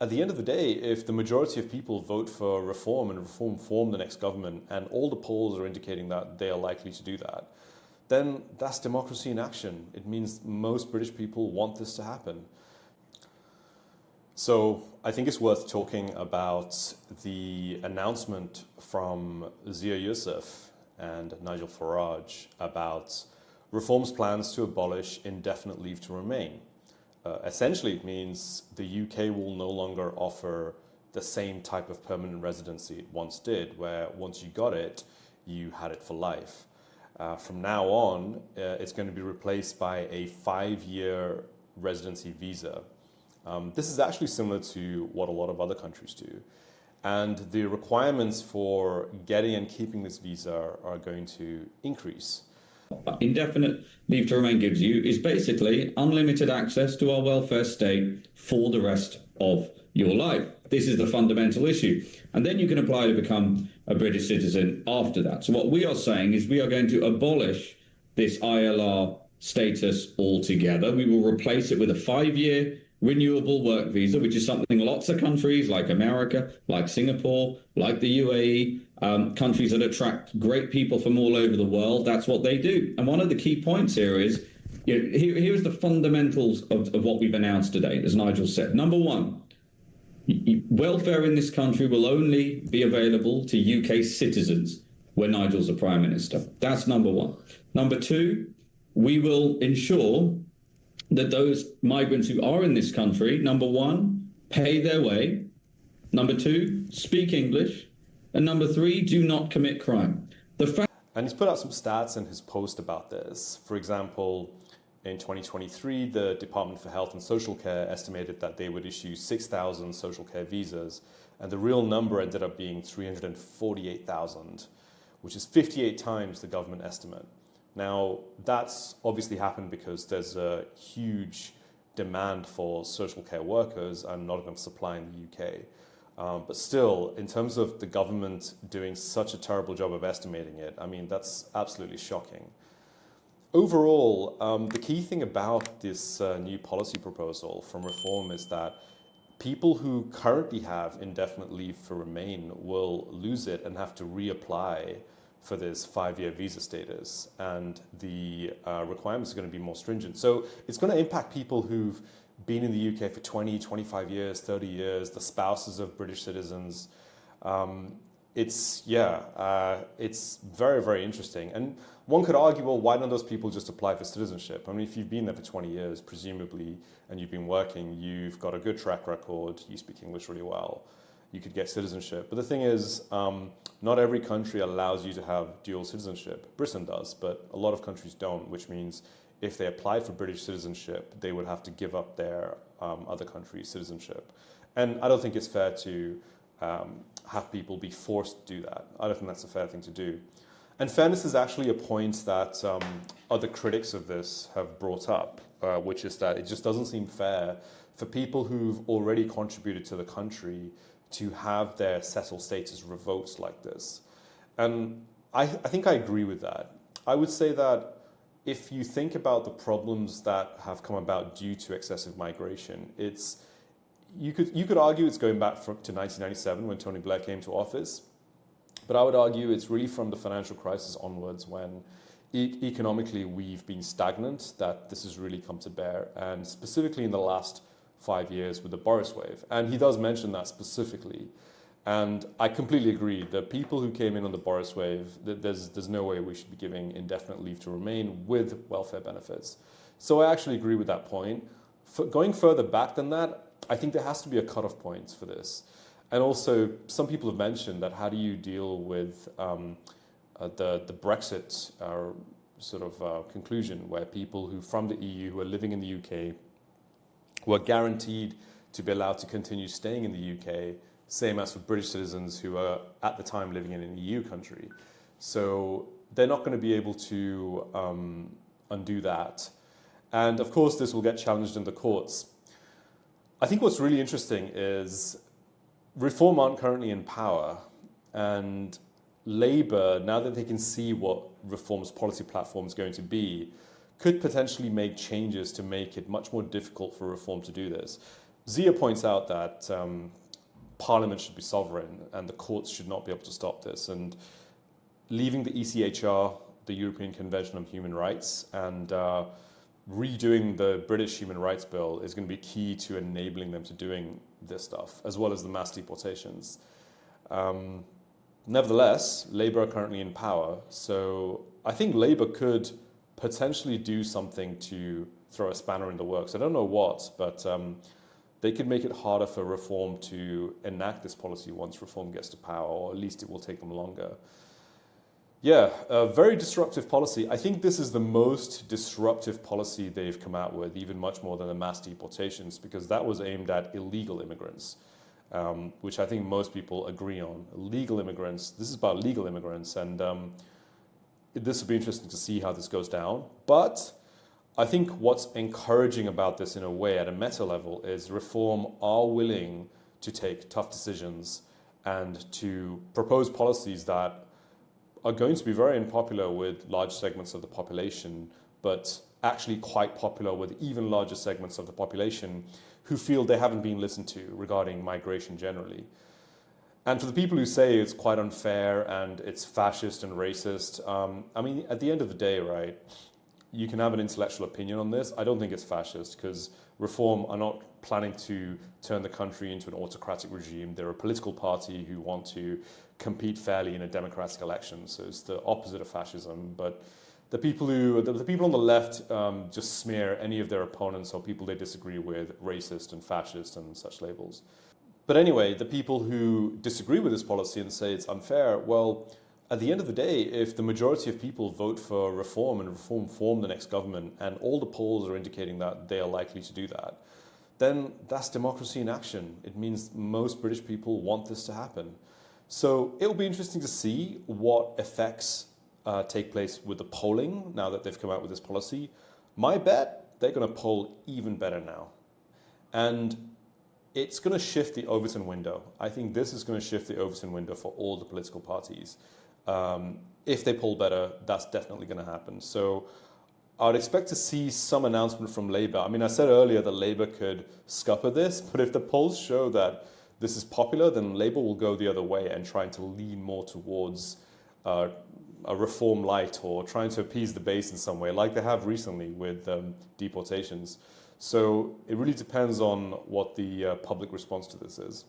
at the end of the day, if the majority of people vote for reform and reform form the next government, and all the polls are indicating that they are likely to do that, then that's democracy in action. It means most British people want this to happen. So I think it's worth talking about the announcement from Zia Youssef and Nigel Farage about reforms plans to abolish indefinite leave to remain. Essentially, it means the UK will no longer offer the same type of permanent residency it once did, where once you got it, you had it for life. From now on, it's going to be replaced by a 5-year residency visa. This is actually similar to what a lot of other countries do. And the requirements for getting and keeping this visa are going to increase. Indefinite leave to remain gives you is basically unlimited access to our welfare state for the rest of your life. This is the fundamental issue. And then you can apply to become a British citizen after that. So what we are saying is we are going to abolish this ILR status altogether. We will replace it with a 5-year renewable work visa, which is something lots of countries like America, like Singapore, like the UAE, countries that attract great people from all over the world, that's what they do. And one of the key points here is, here's the fundamentals of what we've announced today, as Nigel said. Number one, welfare in this country will only be available to UK citizens when Nigel's the Prime Minister. That's number one. Number two, we will ensure that those migrants who are in this country, number one, pay their way, number two, speak English, and number three, do not commit crime. And he's put out some stats in his post about this. For example, in 2023, the Department for Health and Social Care estimated that they would issue 6,000 social care visas, and the real number ended up being 348,000, which is 58 times the government estimate. Now, that's obviously happened because there's a huge demand for social care workers and not enough supply in the UK. But still, in terms of the government doing such a terrible job of estimating it, I mean, that's absolutely shocking. Overall, the key thing about this new policy proposal from Reform is that people who currently have indefinite leave to remain will lose it and have to reapply for this 5-year visa status, and the requirements are going to be more stringent. So it's going to impact people who've been in the UK for 20, 25 years, 30 years, the spouses of British citizens. It's very, very interesting. And one could argue, well, why don't those people just apply for citizenship? I mean, if you've been there for 20 years, presumably, and you've been working, you've got a good track record, you speak English really well, you could get citizenship. But the thing is, not every country allows you to have dual citizenship. Britain does, but a lot of countries don't, which means if they applied for British citizenship, they would have to give up their other country's citizenship. And I don't think it's fair to have people be forced to do that. I don't think that's a fair thing to do. And fairness is actually a point that other critics of this have brought up, which is that it just doesn't seem fair for people who've already contributed to the country to have their settled status revoked like this. And I think I agree with that. I would say that if you think about the problems that have come about due to excessive migration, you could argue it's going back to 1997 when Tony Blair came to office, but I would argue it's really from the financial crisis onwards when economically we've been stagnant that this has really come to bear, and specifically in the last 5 years with the Boris wave. And he does mention that specifically. And I completely agree. The people who came in on the Boris wave, there's no way we should be giving indefinite leave to remain with welfare benefits. So I actually agree with that point. Going further back than that, I think there has to be a cutoff point for this. And also, some people have mentioned that how do you deal with the Brexit conclusion, where people who from the EU who are living in the UK were guaranteed to be allowed to continue staying in the UK, same as for British citizens who are at the time living in an EU country. So they're not going to be able to undo that. And of course, this will get challenged in the courts. I think what's really interesting is Reform aren't currently in power, and Labour, now that they can see what Reform's policy platform is going to be, could potentially make changes to make it much more difficult for Reform to do this. Zia points out that Parliament should be sovereign and the courts should not be able to stop this. And leaving the ECHR, the European Convention on Human Rights, and redoing the British Human Rights Bill is going to be key to enabling them to doing this stuff, as well as the mass deportations. Nevertheless, Labour are currently in power, so I think Labour could potentially do something to throw a spanner in the works. I don't know what, but they could make it harder for Reform to enact this policy once Reform gets to power, or at least it will take them longer. Yeah, a very disruptive policy. I think this is the most disruptive policy they've come out with, even much more than the mass deportations, because that was aimed at illegal immigrants, which I think most people agree on. Legal immigrants, this is about legal immigrants, and this will be interesting to see how this goes down. But I think what's encouraging about this in a way at a meta level is Reform are willing to take tough decisions and to propose policies that are going to be very unpopular with large segments of the population, but actually quite popular with even larger segments of the population who feel they haven't been listened to regarding migration generally. And for the people who say it's quite unfair and it's fascist and racist, I mean, at the end of the day, right, you can have an intellectual opinion on this. I don't think it's fascist because Reform are not planning to turn the country into an autocratic regime. They're a political party who want to compete fairly in a democratic election. So it's the opposite of fascism. But the people on the left just smear any of their opponents or people they disagree with racist and fascist and such labels. But anyway, the people who disagree with this policy and say it's unfair, well, at the end of the day, if the majority of people vote for Reform and Reform form the next government, and all the polls are indicating that they are likely to do that, then that's democracy in action. It means most British people want this to happen. So it'll be interesting to see what effects take place with the polling now that they've come out with this policy. My bet, they're going to poll even better now. And it's going to shift the Overton window. I think this is going to shift the Overton window for all the political parties. If they poll better, that's definitely going to happen. So I'd expect to see some announcement from Labour. I mean, I said earlier that Labour could scupper this, but if the polls show that this is popular, then Labour will go the other way and trying to lean more towards a Reform light or trying to appease the base in some way, like they have recently with deportations. So it really depends on what the public response to this is.